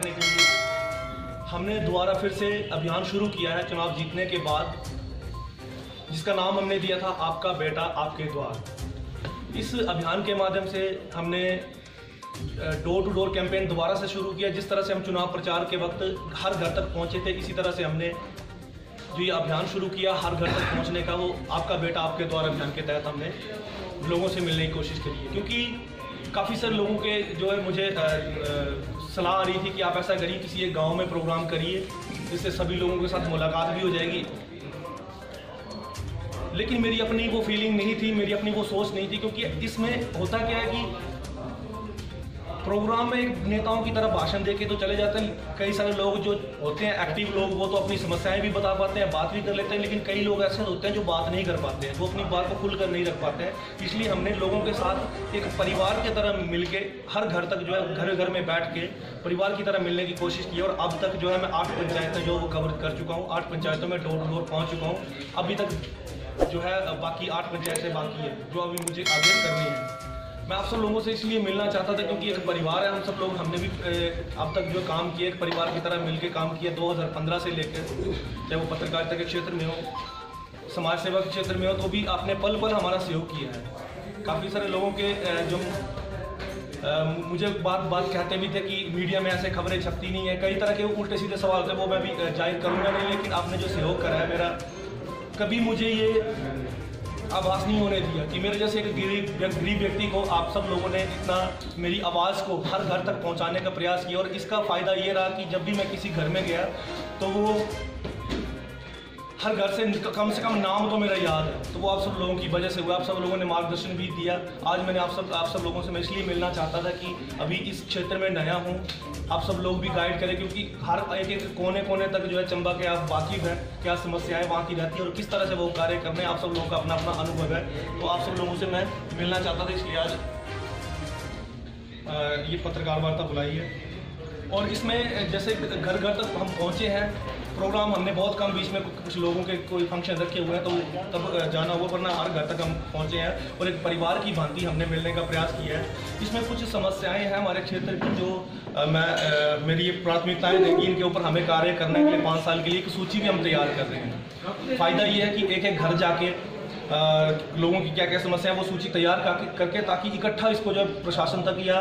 करने के लिए हमने दोबारा फिर से अभियान शुरू किया है चुनाव जीतने के बाद, जिसका नाम हमने दिया था आपका बेटा आपके द्वार। इस अभियान के माध्यम से हमने डोर टू डोर कैंपेन दोबारा से शुरू किया। जिस तरह से हम चुनाव प्रचार के वक्त हर घर तक पहुंचे थे, इसी तरह से हमने जो ये अभियान शुरू किया हर घर तक पहुंचने का, वो आपका बेटा आपके द्वार अभियान के तहत हमने लोगों से मिलने की कोशिश करी है। क्योंकि काफ़ी सारे लोगों के जो है मुझे सलाह आ रही थी कि आप ऐसा करिए, किसी एक गांव में प्रोग्राम करिए जिससे सभी लोगों के साथ मुलाकात भी हो जाएगी। लेकिन मेरी अपनी वो फीलिंग नहीं थी, मेरी अपनी वो सोच नहीं थी, क्योंकि इसमें होता क्या है कि प्रोग्राम में एक नेताओं की तरह भाषण दे के तो चले जाते हैं। कई सारे लोग जो होते हैं एक्टिव लोग, वो तो अपनी समस्याएं भी बता पाते हैं, बात भी कर लेते हैं। लेकिन कई लोग ऐसे होते हैं जो बात नहीं कर पाते हैं, वो अपनी बात को खुलकर नहीं रख पाते हैं। इसलिए हमने लोगों के साथ एक परिवार की तरह मिलके हर घर तक जो है घर घर में बैठ के परिवार की तरह मिलने की कोशिश की। और अब तक जो है मैं 8 पंचायतें जो वो कवर कर चुका हूँ, 8 पंचायतों में डोर टू डोर पहुँच चुका हूँ। अभी तक जो है बाकी 8 पंचायतें बाकी है जो अभी मुझे आगे करनी है। मैं आप सब लोगों से इसलिए मिलना चाहता था क्योंकि एक परिवार है हम सब लोग। हमने भी अब तक जो काम किए एक परिवार की तरह मिलकर काम किया 2015 से लेकर, चाहे वो पत्रकारिता के क्षेत्र में हो, समाज सेवा के क्षेत्र में हो, तो भी आपने पल पल हमारा सहयोग किया है। काफ़ी सारे लोगों के जो मुझे बात कहते भी थे कि मीडिया में ऐसे खबरें छपती नहीं है, कई तरह के उल्टे सीधे सवाल थे, वो मैं भी जाहिर करूँगा नहीं। लेकिन आपने जो सहयोग करा है मेरा, कभी मुझे ये आभास नहीं होने दिया कि मेरे जैसे एक गरीब व्यक्ति को आप सब लोगों ने इतना मेरी आवाज़ को हर घर तक पहुंचाने का प्रयास किया। और इसका फ़ायदा ये रहा कि जब भी मैं किसी घर में गया तो वो हर घर से कम नाम तो मेरा याद है, तो वो आप सब लोगों की वजह से हुआ। आप सब लोगों ने मार्गदर्शन भी दिया। आज मैंने आप सब लोगों से मैं इसलिए मिलना चाहता था कि अभी इस क्षेत्र में नया हूँ, आप सब लोग भी गाइड करें, क्योंकि हर एक कोने कोने तक जो है चंबा के आप वाकिफ हैं, क्या समस्याएं वहाँ की रहती है और किस तरह से वो कार्य करने, आप सब लोगों का अपना अपना अनुभव है। तो आप सब लोगों से मैं मिलना चाहता था, इसलिए आज ये पत्रकार वार्ता बुलाई है। और इसमें जैसे घर घर तक हम पहुँचे हैं, प्रोग्राम हमने बहुत कम, बीच में कुछ लोगों के कोई फंक्शन रखे हुए हैं तो तब जाना हुआ, वरना हर घर तक हम पहुंचे हैं और एक परिवार की भांति हमने मिलने का प्रयास किया है। इसमें कुछ समस्याएं हैं हमारे क्षेत्र की जो मेरी ये प्राथमिकताएं रहेंगी, इनके ऊपर हमें कार्य करने के लिए 5 साल के लिए एक सूची भी हम तैयार कर रहे हैं। फ़ायदा ये है कि एक एक घर जाके लोगों की क्या क्या समस्या है वो सूची तैयार करके, ताकि इकट्ठा इसको जो प्रशासन तक या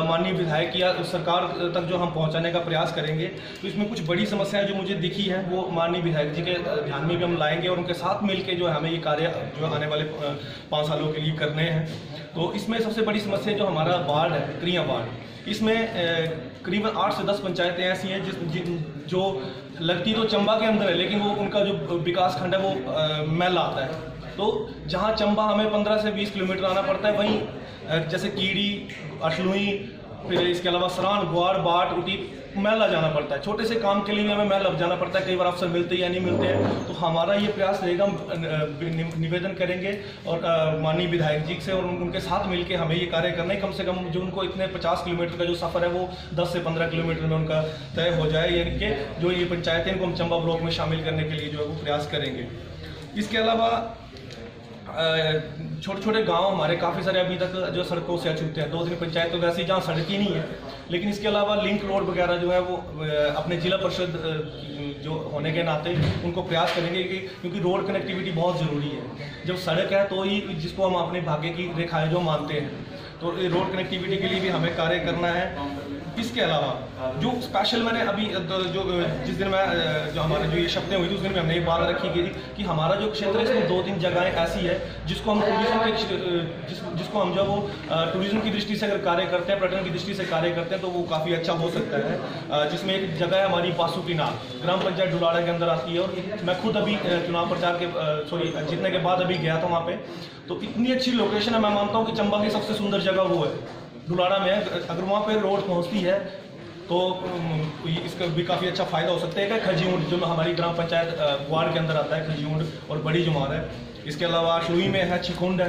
माननीय विधायक या सरकार तक जो हम पहुंचाने का प्रयास करेंगे। तो इसमें कुछ बड़ी समस्याएं जो मुझे दिखी हैं वो माननीय विधायक जी के ध्यान में भी हम लाएंगे और उनके साथ मिलकर जो हमें ये कार्य जो आने वाले 5 सालों के लिए करने हैं। तो इसमें सबसे बड़ी समस्या जो हमारा वार्ड है, क्रिया वार्ड, इसमें करीबन 8 से 10 पंचायतें ऐसी हैं जो लगती तो चंबा के अंदर है, लेकिन वो उनका जो विकास खंड है वो मैल आता है। तो जहाँ चंबा हमें 15 से 20 किलोमीटर आना पड़ता है, वहीं जैसे कीड़ी, अशलुई, फिर इसके अलावा सरान, ग्वाड़, बाट, उटी, मैला जाना पड़ता है। छोटे से काम के लिए भी हमें मैल अब जाना पड़ता है, कई बार अफसर मिलते या नहीं मिलते हैं। तो हमारा ये प्रयास रहेगा, निवेदन करेंगे और माननीय विधायक जी से और उनके साथ मिलकर हमें ये कार्य करना है। कम से कम जो उनको इतने 50 किलोमीटर का जो सफ़र है वो 10 से 15 किलोमीटर में उनका तय हो जाए, यानी कि जो ये पंचायतें इनको हम चंबा ब्लॉक में शामिल करने के लिए जो है वो प्रयास करेंगे। इसके अलावा छोटे छोटे गांव हमारे काफ़ी सारे अभी तक जो सड़कों से अछूते हैं। 2-3 पंचायत तो वैसे ही जहाँ सड़क ही नहीं है, लेकिन इसके अलावा लिंक रोड वगैरह जो है वो अपने जिला परिषद जो होने के नाते उनको प्रयास करेंगे क्योंकि रोड कनेक्टिविटी बहुत ज़रूरी है। जब सड़क है तो ही जिसको हम अपने भाग्य की रेखाएँ जो मानते हैं, तो रोड कनेक्टिविटी के लिए भी हमें कार्य करना है। इसके अलावा जो स्पेशल मैंने अभी जो जिस दिन मैं जो हमारे जो ये शब्दें हुई थी उस दिन में हमने ये बात रखी गई कि हमारा जो क्षेत्र है इसमें 2-3 जगहें ऐसी है जिसको हम जिसको हम जब वो टूरिज्म की दृष्टि से अगर कार्य करते हैं, पर्यटन की दृष्टि से कार्य करते हैं तो वो काफ़ी अच्छा हो सकता है। जिसमें एक जगह है हमारी बासुकी नाग, ग्राम पंचायत डुलाड़ा के अंदर आती है। और मैं खुद अभी चुनाव प्रचार के जीतने के बाद अभी गया था वहाँ पे, तो इतनी अच्छी लोकेशन है। मैं मानता हूँ कि चंबा की सबसे सुंदर जगह वो है, डुलाड़ा में है। अगर वहाँ पे रोड पहुँचती है तो इसका भी काफ़ी अच्छा फ़ायदा हो सकता है। खजीऊंड जो हमारी ग्राम पंचायत वार्ड के अंदर आता है, खजीऊंड और बड़ी जुमार है। इसके अलावा शुई में है, छिकुंड है,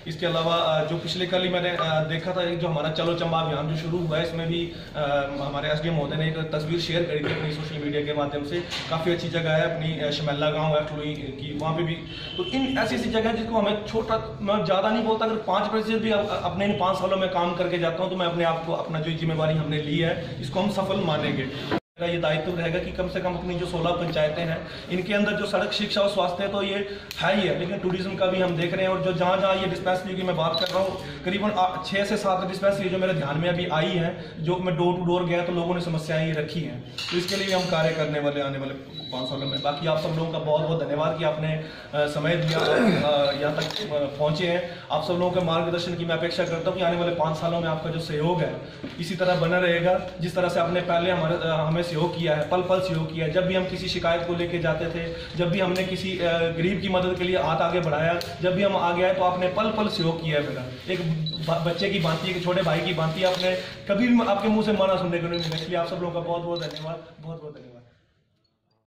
इसके अलावा जो पिछले कल ही मैंने देखा था, जो हमारा चलो चंबा अभियान जो शुरू हुआ है, इसमें भी हमारे एसडीएम महोदय ने एक तस्वीर शेयर करी थी अपनी सोशल मीडिया के माध्यम से। काफ़ी अच्छी जगह है अपनी शमैला गाँव है ठुलुई की, वहाँ पे भी। तो इन ऐसी ऐसी जगह जिसको हमें छोटा, मैं ज़्यादा नहीं बोलता, अगर 5% भी अपने इन 5 सालों में काम करके जाता हूँ तो मैं अपने आप को, अपना जो जिम्मेवारी हमने ली है इसको हम सफल मानेंगे। मेरा ये दायित्व रहेगा कि कम से कम अपनी जो 16 पंचायतें हैं इनके अंदर जो सड़क, शिक्षा और स्वास्थ्य है तो ये है ही है, लेकिन टूरिज्म का भी हम देख रहे हैं। और जो जहाँ जहाँ ये डिस्पेंसरी की मैं बात कर रहा हूँ, करीबन 6 से 7 डिस्पेंसरी जो मेरे ध्यान में अभी आई है, जो मैं डोर टू डोर गया तो लोगों ने समस्याएं रखी हैं। तो इसके लिए हम कार्य करने वाले आने वाले 5 सालों में। बाकी आप सब लोगों का बहुत बहुत धन्यवाद कि आपने समय दिया, यहाँ तक पहुँचे हैं। आप सब लोगों के मार्गदर्शन की मैं अपेक्षा करता हूँ कि आने वाले 5 सालों में आपका जो सहयोग है इसी तरह बना रहेगा, जिस तरह से आपने पहले हमें सहयोग किया है, पल पल सहयोग किया है। जब भी हम किसी शिकायत को लेके जाते थे, जब भी हमने किसी गरीब की मदद के लिए हाथ आगे बढ़ाया, जब भी हम आगे आए तो आपने पल पल सहयोग किया है। मेरा एक बच्चे की भांति, एक छोटे भाई की भांति आपने कभी भी आपके मुंह से मना सुनने को नहीं मिला। इसलिए आप सब लोगों का बहुत बहुत धन्यवाद, बहुत बहुत धन्यवाद।